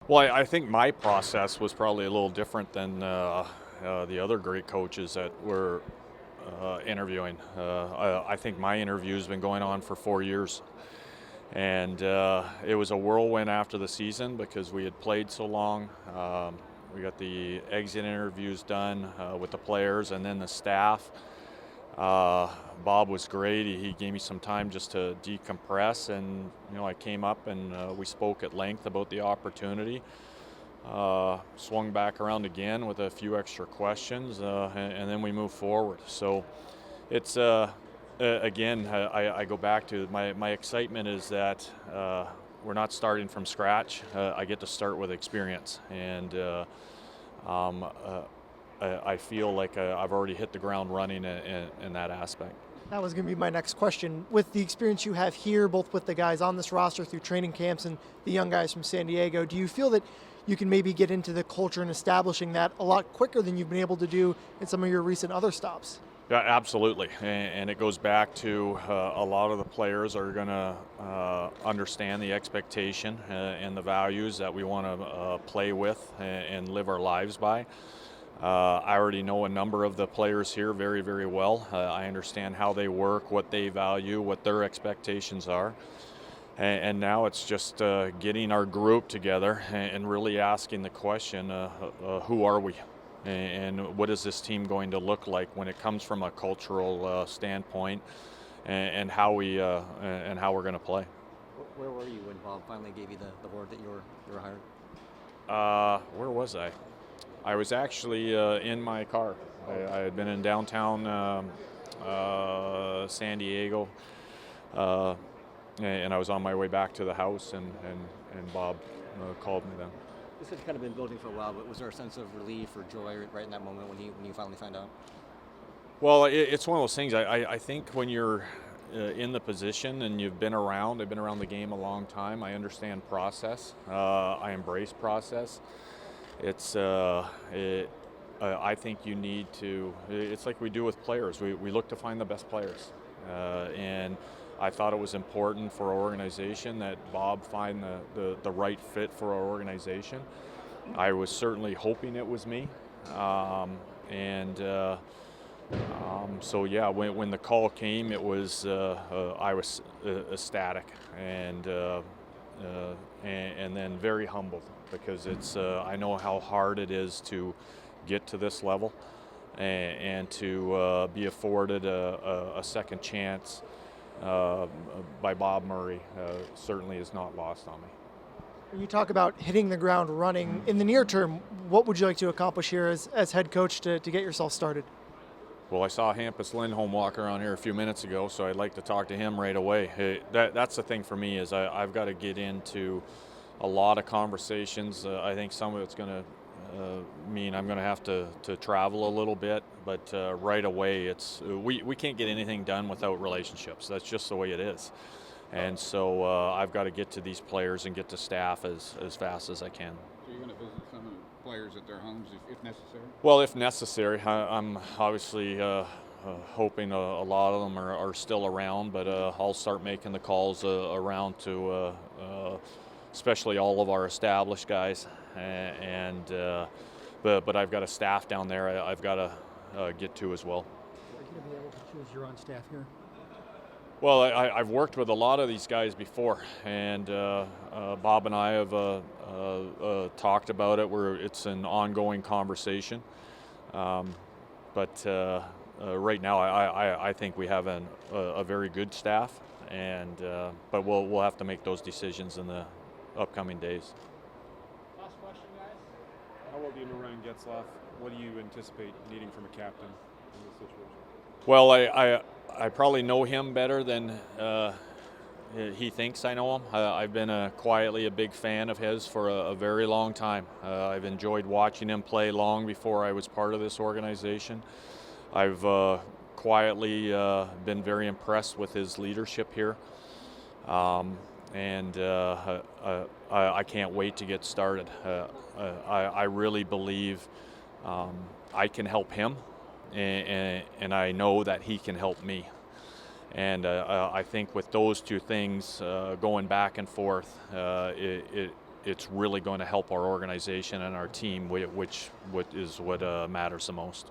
Well, I think my process was probably a little different than the other great coaches that were interviewing. I think my interview has been going on for 4 years. And it was a whirlwind after the season because we had played so long. We got the exit interviews done with the players and then the staff. Bob was great. He gave me some time just to decompress, and I came up and we spoke at length about the opportunity. Swung back around again with a few extra questions, and then we moved forward. So it's again, I go back to my excitement is that we're not starting from scratch. I get to start with experience, and I feel like I've already hit the ground running in that aspect. That was going to be my next question. With the experience you have here, both with the guys on this roster through training camps and the young guys from San Diego, do you feel that you can maybe get into the culture and establishing that a lot quicker than you've been able to do in some of your recent other stops? Yeah, absolutely, and it goes back to a lot of the players are going to understand the expectation and the values that we want to play with and live our lives by. I already know a number of the players here very, very well. I understand how they work, what they value, what their expectations are. And now it's just getting our group together and really asking the question, who are we? And what is this team going to look like when it comes from a cultural standpoint, and how we're going to play? Where were you when Bob finally gave you the word that you were hired? Where was I? I was actually in my car. I had been in downtown San Diego, and I was on my way back to the house, and Bob called me then. This had kind of been building for a while, but was there a sense of relief or joy right in that moment when you finally found out? Well, it's one of those things. I think when you're in the position and you've been around, I've been around the game a long time. I understand process. I embrace process. I think you need to. It's like we do with players. We look to find the best players, and I thought it was important for our organization that Bob find the right fit for our organization. I was certainly hoping it was me, so yeah, when the call came, it was I was ecstatic and then very humbled because it's I know how hard it is to get to this level and to be afforded a second chance by Bob Murray certainly is not lost on me. When you talk about hitting the ground running, in the near term, what would you like to accomplish here as head coach to get yourself started? Well, I saw Hampus Lindholm walk around here a few minutes ago, so I'd like to talk to him right away. Hey, that's the thing for me is I've got to get into a lot of conversations. I think some of it's going to mean I'm going to have to travel a little bit, but right away we can't get anything done without relationships. That's just the way it is. And so I've got to get to these players and get to staff as fast as I can. So you're going to visit some of the players at their homes if necessary? Well, if necessary. I'm obviously hoping a lot of them are still around, but I'll start making the calls around to especially all of our established guys. But I've got a staff down there I've got to get to as well. Are you going to be able to choose your own staff here? Well, I've worked with a lot of these guys before, and Bob and I have talked about it. It's an ongoing conversation, but right now I think we have a very good staff, but we'll have to make those decisions in the upcoming days. Last question, guys. How well do you know Ryan Getzlaf? What do you anticipate needing from a captain in this situation? Well, I probably know him better than he thinks I know him. I've been quietly a big fan of his for a very long time. I've enjoyed watching him play long before I was part of this organization. I've quietly been very impressed with his leadership here. And I can't wait to get started. I really believe I can help him, and I know that he can help me. And I think with those two things going back and forth, it it's really going to help our organization and our team, which is what matters the most.